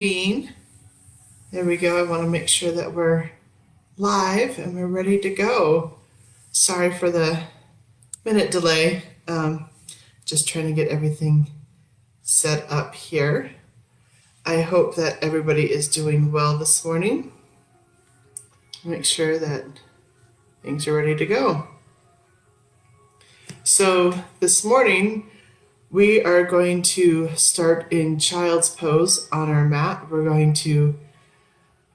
Bean. There we go. I want to make sure that we're live and we're ready to go. Sorry for the minute delay. Just trying to get everything set up here. I hope that everybody is doing well this morning. Make sure that things are ready to go. So this morning, we are going to start in child's pose on our mat. We're going to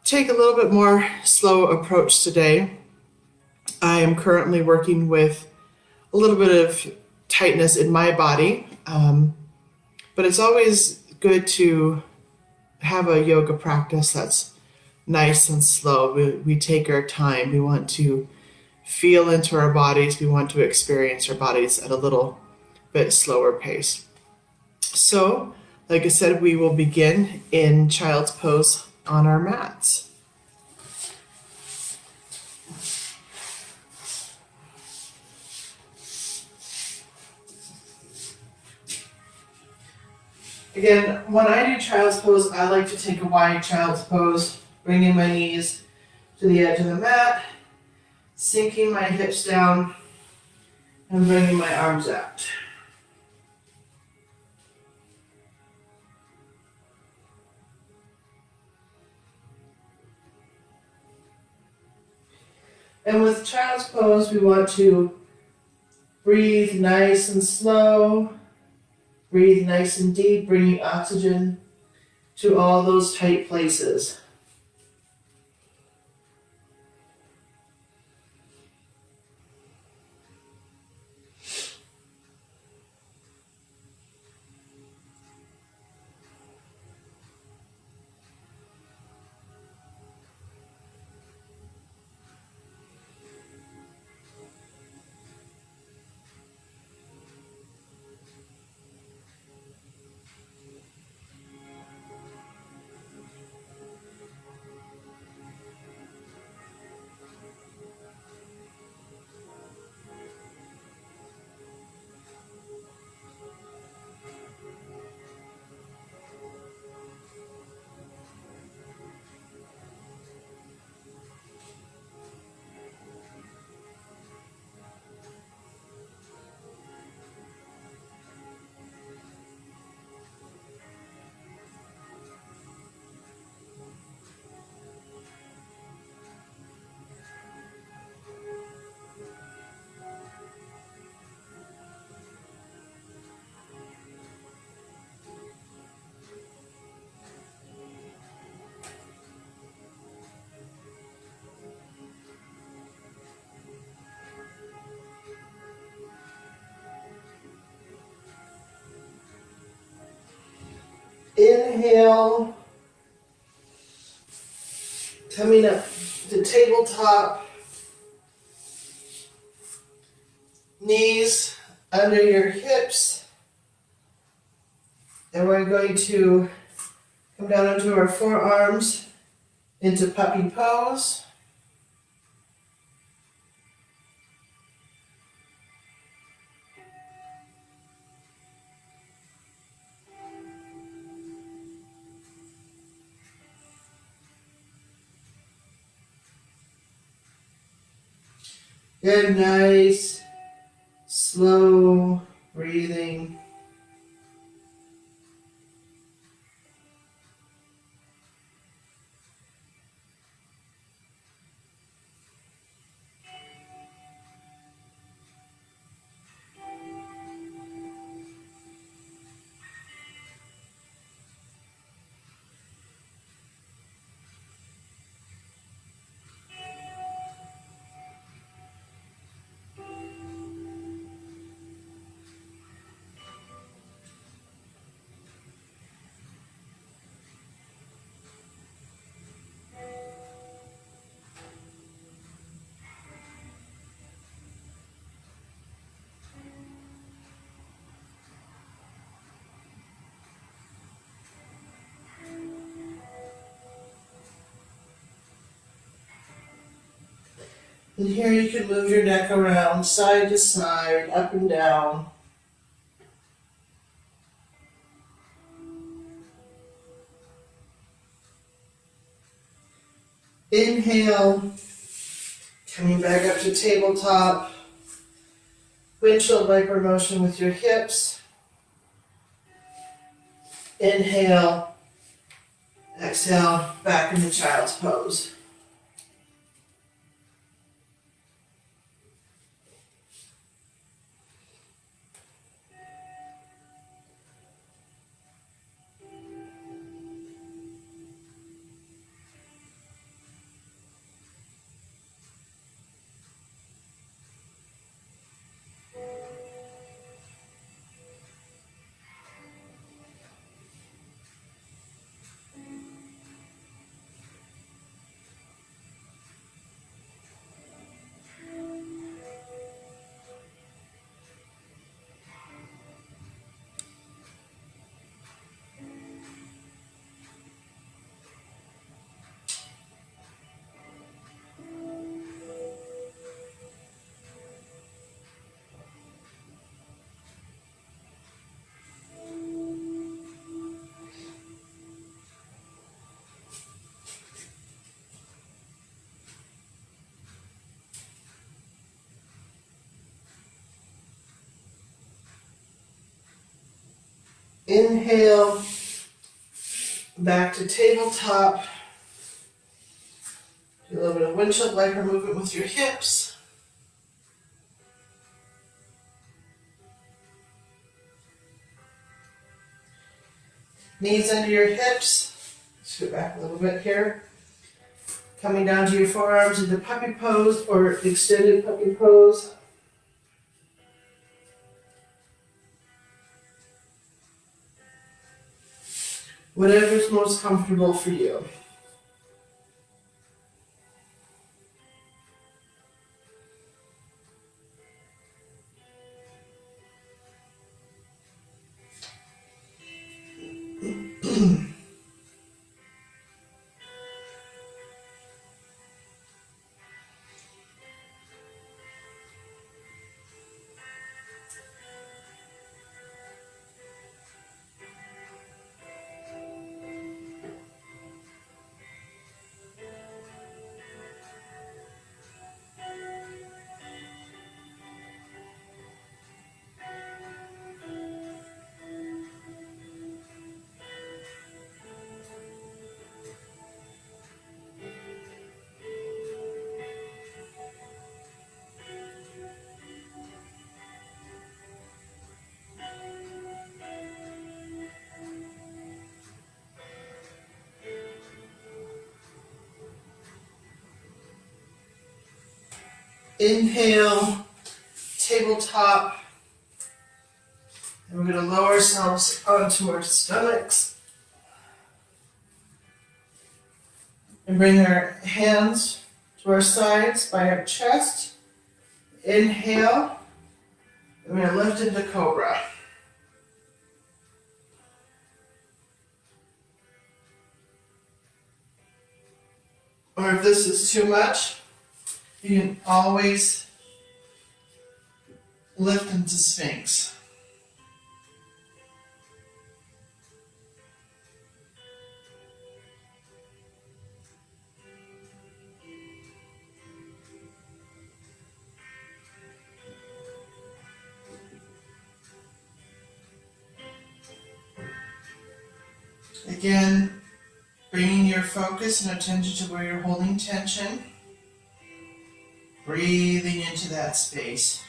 take a little bit more slow approach today. I am currently working with a little bit of tightness in my body, but it's always good to have a yoga practice that's nice and slow. We take our time. We want to feel into our bodies. We want to experience our bodies at a little bit slower pace. So, like I said, we will begin in child's pose on our mats. Again, when I do child's pose, I like to take a wide child's pose, bringing my knees to the edge of the mat, sinking my hips down, and bringing my arms out. And with child's pose, we want to breathe nice and slow, breathe nice and deep, bringing oxygen to all those tight places. Inhale, coming up to tabletop, knees under your hips, and we're going to come down onto our forearms into puppy pose. Good, nice, slow breathing. And here you can move your neck around side to side, up and down. Inhale, coming back up to tabletop. Windshield wiper motion with your hips. Inhale, exhale, back into child's pose. Inhale, back to tabletop. Do a little bit of windshield wiper movement with your hips. Knees under your hips. Scoot back a little bit here. Coming down to your forearms into puppy pose or extended puppy pose. Whatever's most comfortable for you. Inhale, tabletop. And we're going to lower ourselves onto our stomachs. And bring our hands to our sides by our chest. Inhale. And we're going to lift into cobra. Or if this is too much, you can always lift into Sphinx. Again, bringing your focus and attention to where you're holding tension. Breathing into that space.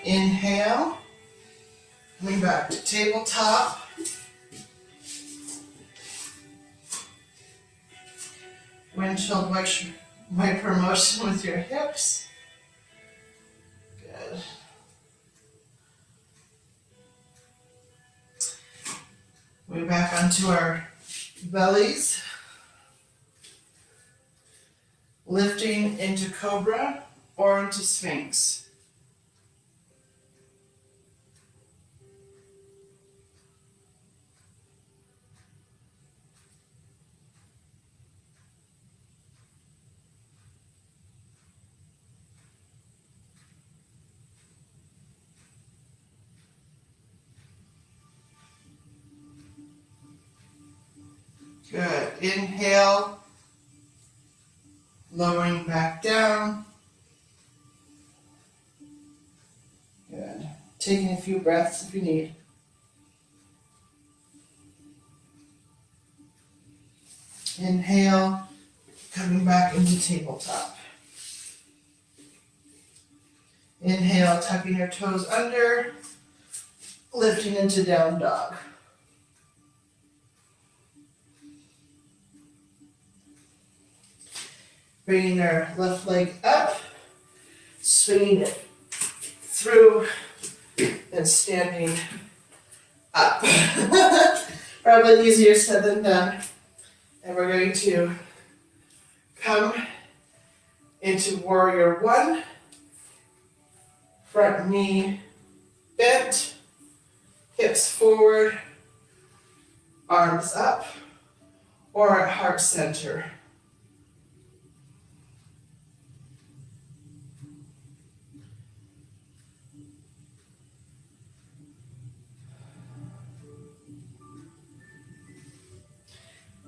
Inhale. Coming back to tabletop. Windshield wiper motion with your hips. Good. We're back onto our bellies. Lifting into cobra or into Sphinx. Good. Inhale, lowering back down. Good. Taking a few breaths if you need. Inhale, coming back into tabletop. Inhale, tucking your toes under, lifting into down dog. Bringing our left leg up, swinging it through and standing up. Probably easier said than done. And we're going to come into warrior one. Front knee bent, hips forward, arms up, or at heart center.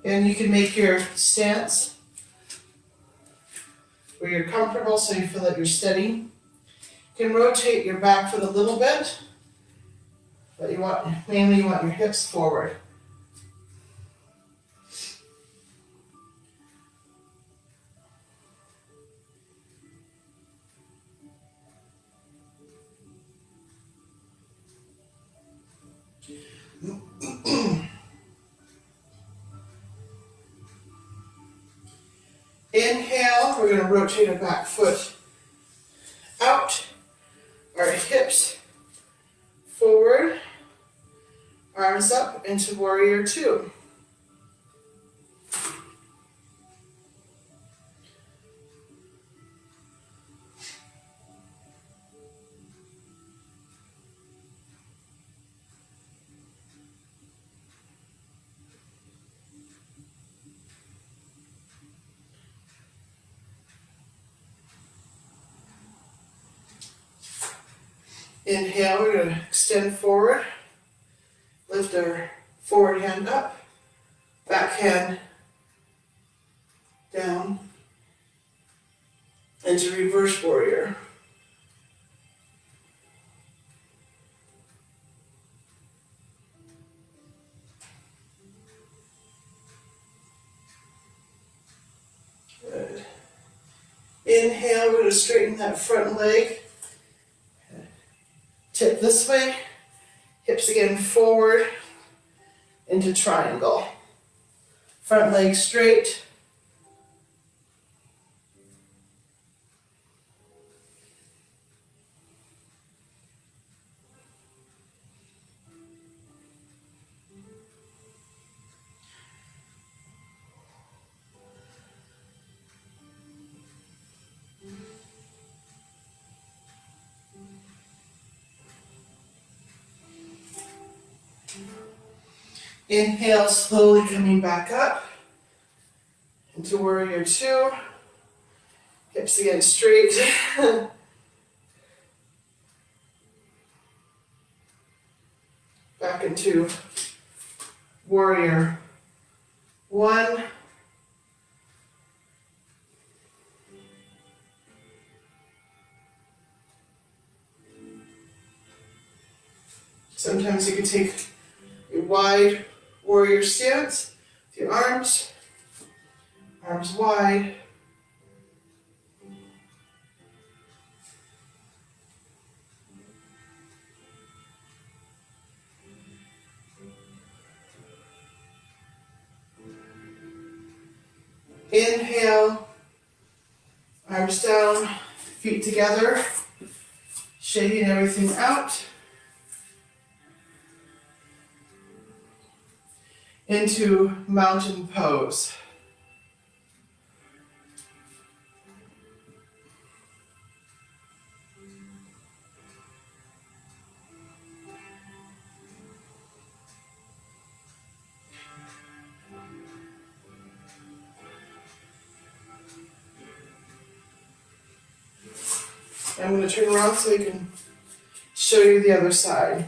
And you can make your stance where you're comfortable so you feel that you're steady. You can rotate your back foot a little bit, but mainly you want your hips forward. Inhale, we're going to rotate our back foot out, our hips forward, arms up into warrior two. Inhale, we're going to extend forward, lift our forward hand up, back hand down, into reverse warrior. Good. Inhale, we're going to straighten that front leg. Tip this way, hips again forward into triangle. Front leg straight. Inhale, slowly coming back up into warrior two. Hips again straight. Back into warrior one. Sometimes you can take a wide warrior stance with your arms wide. Inhale, arms down, feet together, shaking everything out. Into mountain pose. I'm going to turn around so I can show you the other side.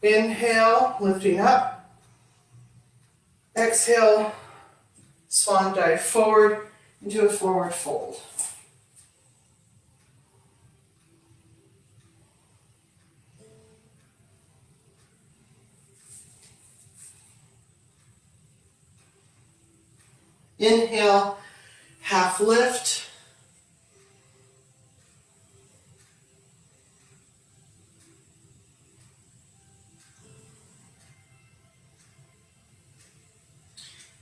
Inhale, lifting up. Exhale, swan dive forward into a forward fold. Inhale, half lift.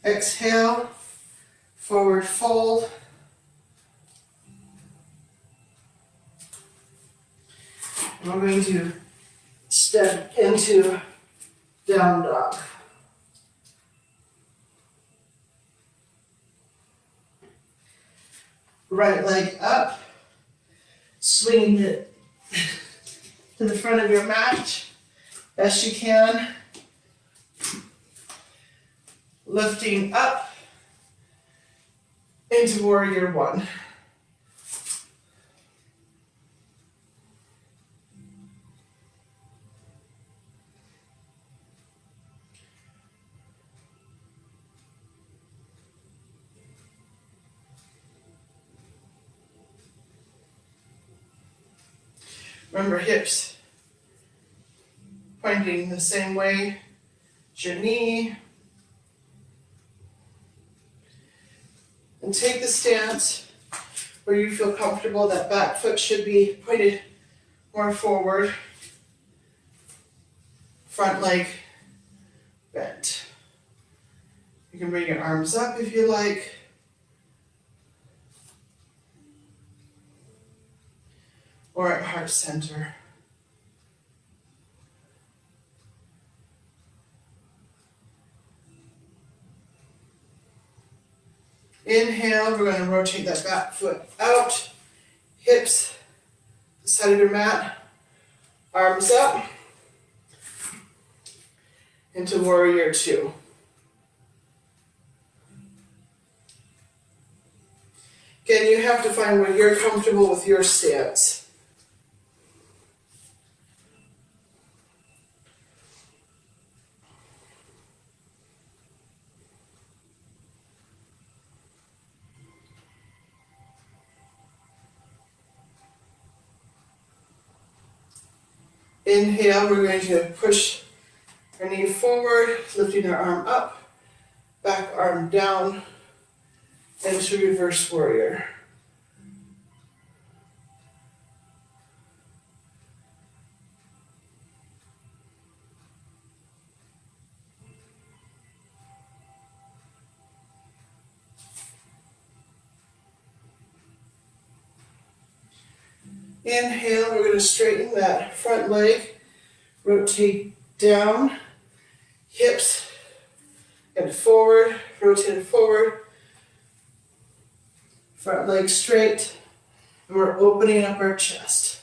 Exhale, forward fold. And we're going to step into down dog. Right leg up, swinging it to the front of your mat best you can. Lifting up into warrior one. Remember, hips pointing the same way as your knee. And take the stance where you feel comfortable. That back foot should be pointed more forward. Front leg bent. You can bring your arms up if you like. Or at heart center. Inhale, we're going to rotate that back foot out. Hips, the side of your mat. Arms up. Into warrior two. Again, you have to find where you're comfortable with your stance. Inhale, we're going to push our knee forward, lifting our arm up, back arm down, into reverse warrior. Inhale, we're going to straighten that front leg, rotate down, hips and forward, rotate it forward, front leg straight, and we're opening up our chest.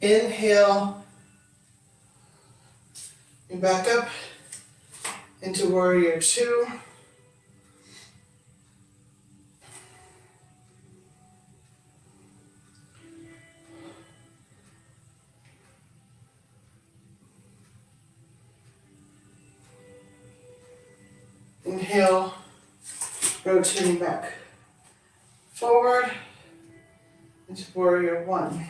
Inhale, and back up into warrior two. Inhale, rotating back forward into warrior one.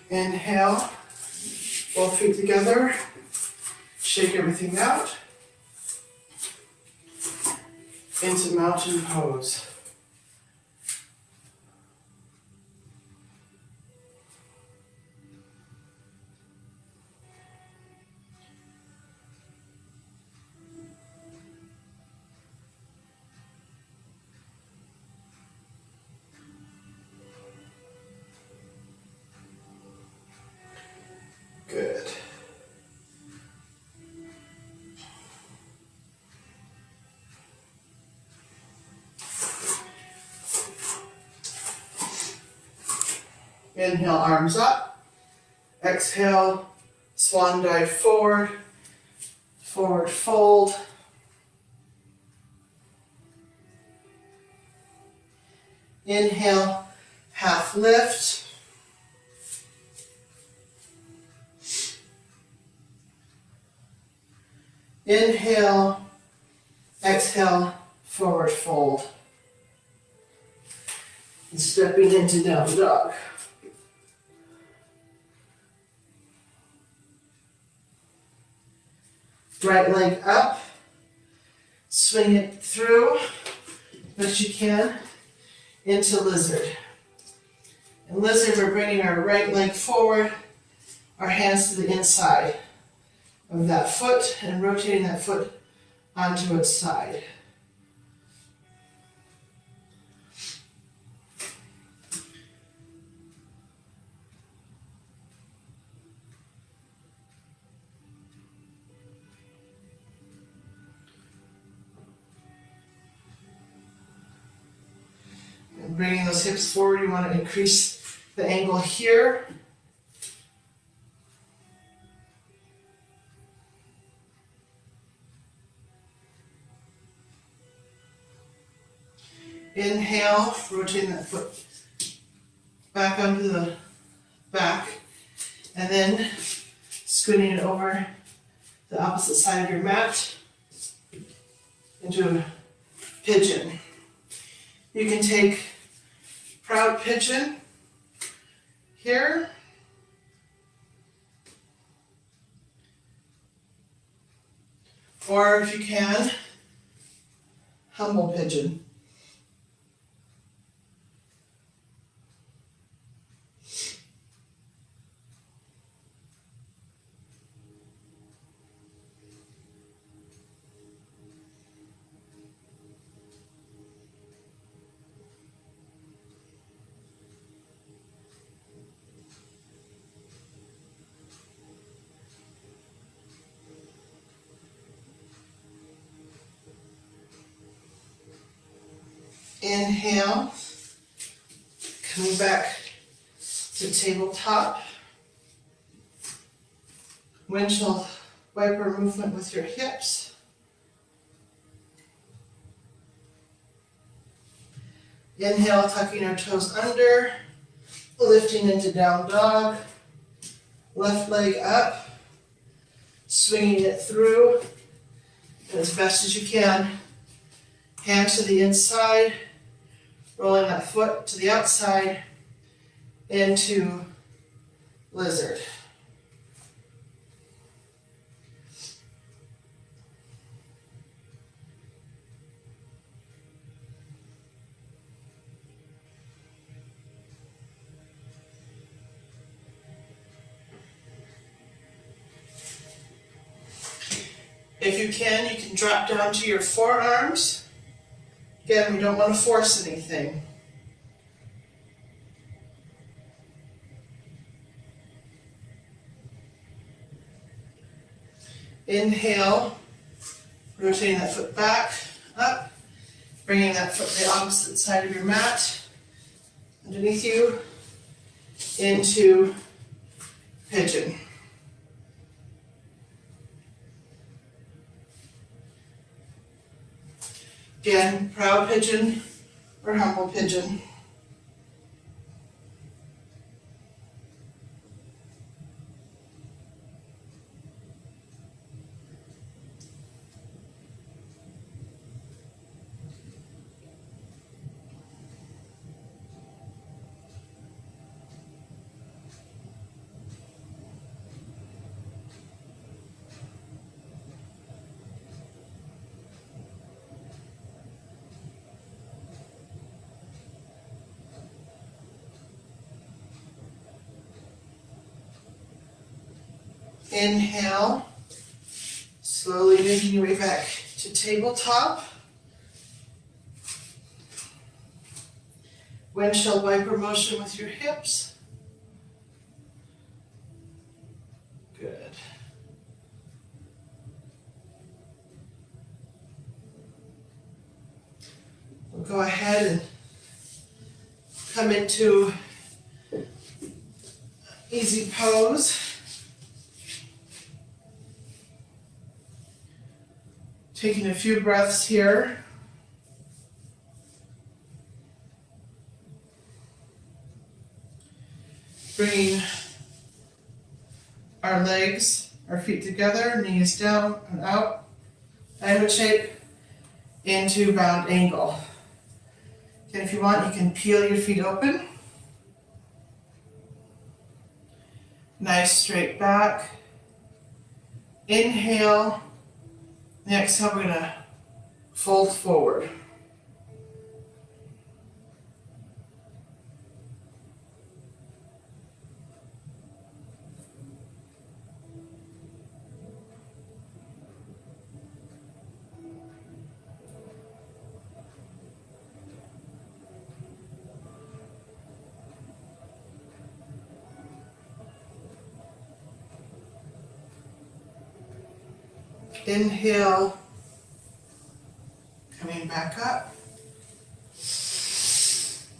Inhale, both feet together, shake everything out into mountain pose. Inhale, arms up. Exhale, swan dive forward, forward fold. Inhale, half lift. Inhale, exhale, forward fold. And stepping into down dog. Right leg up, swing it through best you can into lizard. In lizard, we're bringing our right leg forward, our hands to the inside of that foot and rotating that foot onto its side. Bringing those hips forward, you want to increase the angle here. Inhale, rotating that foot back onto the back, and then scooting it over the opposite side of your mat into a pigeon. You can take proud pigeon here, or if you can, humble pigeon. Inhale, coming back to tabletop. Windshield wiper movement with your hips. Inhale, tucking our toes under, lifting into down dog. Left leg up, swinging it through as best as you can. Hands to the inside, rolling that foot to the outside into lizard. If you can drop down to your forearms. Again, we don't want to force anything. Inhale, rotating that foot back, up, bringing that foot to the opposite side of your mat, underneath you, into pigeon. Again, proud pigeon or humble pigeon. Inhale, slowly making your way back to tabletop. Windshield wiper motion with your hips. Good. We'll go ahead and come into easy pose. Taking a few breaths here. Bringing our legs, our feet together, knees down and out, diamond shape into round angle. And if you want, you can peel your feet open. Nice straight back. Inhale. Exhale, we're gonna fold forward. Inhale, coming back up,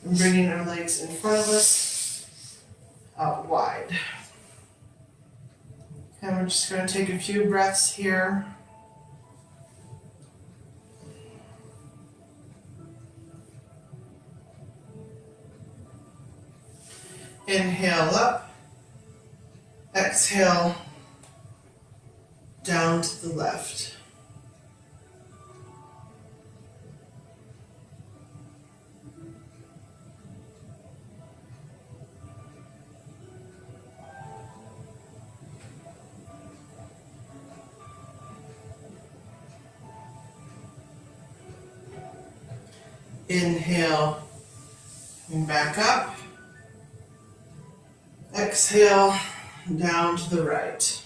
and bringing our legs in front of us, out wide. And we're just going to take a few breaths here. Inhale up, exhale down to the left. Inhale, and back up. Exhale, down to the right.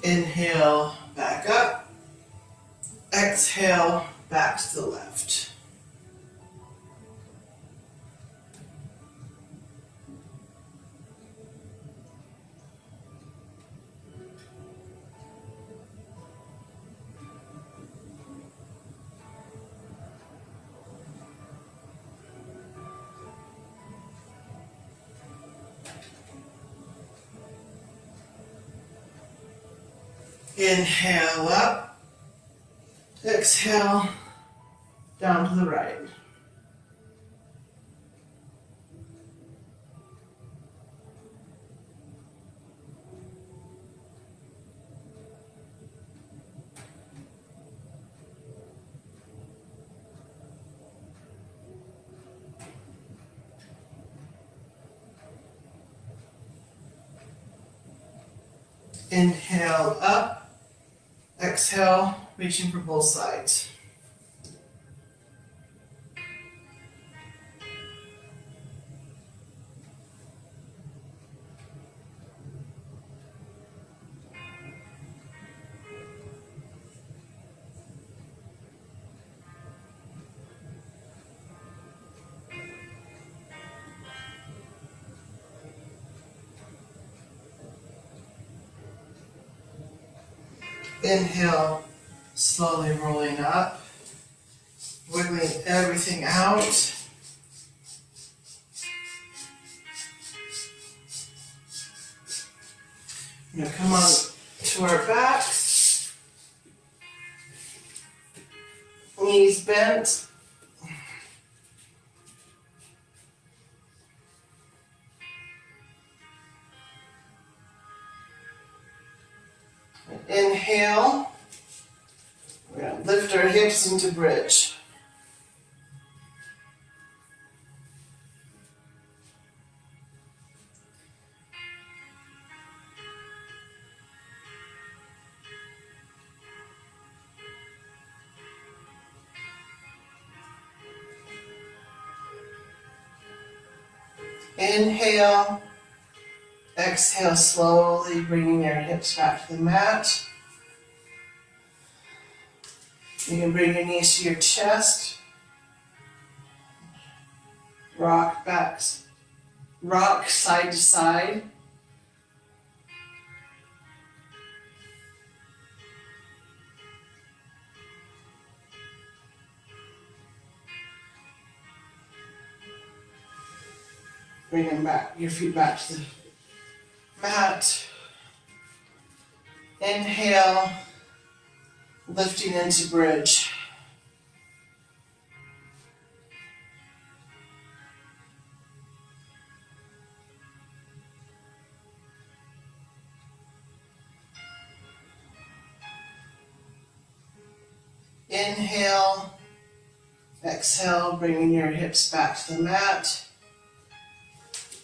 Inhale, back up. Exhale, back to the left. Inhale up, exhale down to the right. Inhale up, exhale, reaching for both sides. Inhale, slowly rolling up, wiggling everything out. We're going to come on to our backs, knees bent. Inhale, we're going to lift our hips into bridge. Inhale, exhale, slowly bringing your hips back to the mat. You can bring your knees to your chest, rock back, rock side to side. Bring them back, your feet back to the mat. Inhale, lifting into bridge. Inhale, exhale, bringing your hips back to the mat.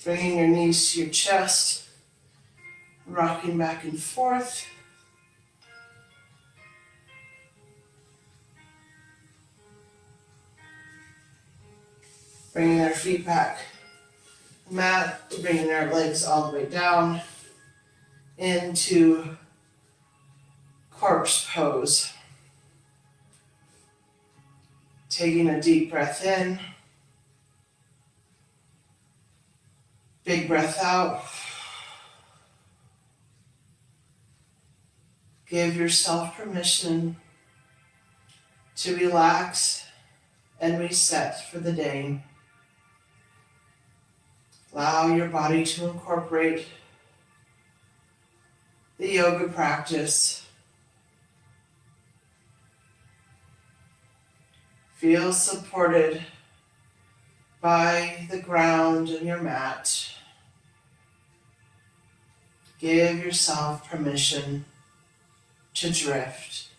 Bringing your knees to your chest, rocking back and forth. Bringing our feet back, mat, bringing our legs all the way down into corpse pose. Taking a deep breath in, big breath out. Give yourself permission to relax and reset for the day. Allow your body to incorporate the yoga practice. Feel supported by the ground and your mat. Give yourself permission to drift.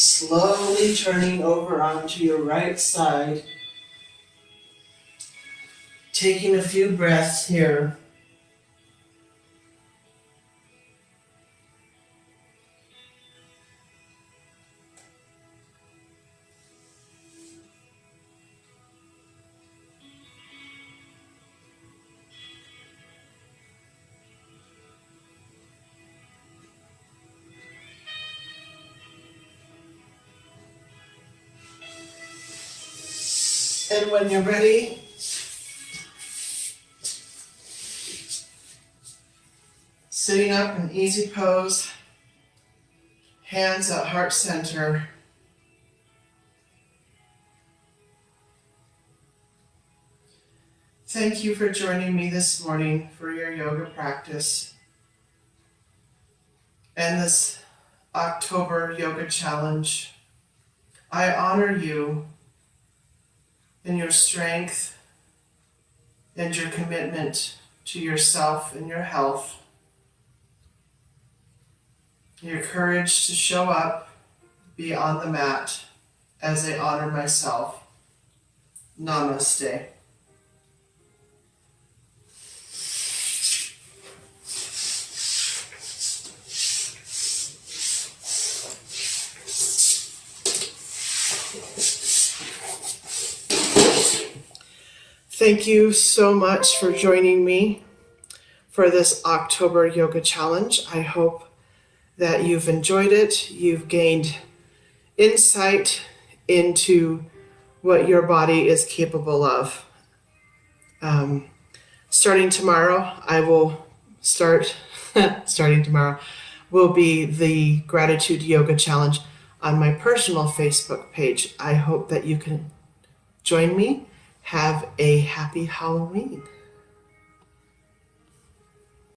Slowly turning over onto your right side. Taking a few breaths here. And when you're ready, sitting up in easy pose, hands at heart center. Thank you for joining me this morning for your yoga practice and this October yoga challenge. I honor you in your strength and your commitment to yourself and your health, your courage to show up, be on the mat as I honor myself. Namaste. Thank you so much for joining me for this October Yoga Challenge. I hope that you've enjoyed it. You've gained insight into what your body is capable of. Starting tomorrow, starting tomorrow will be the Gratitude Yoga Challenge on my personal Facebook page. I hope that you can join me. Have a happy Halloween.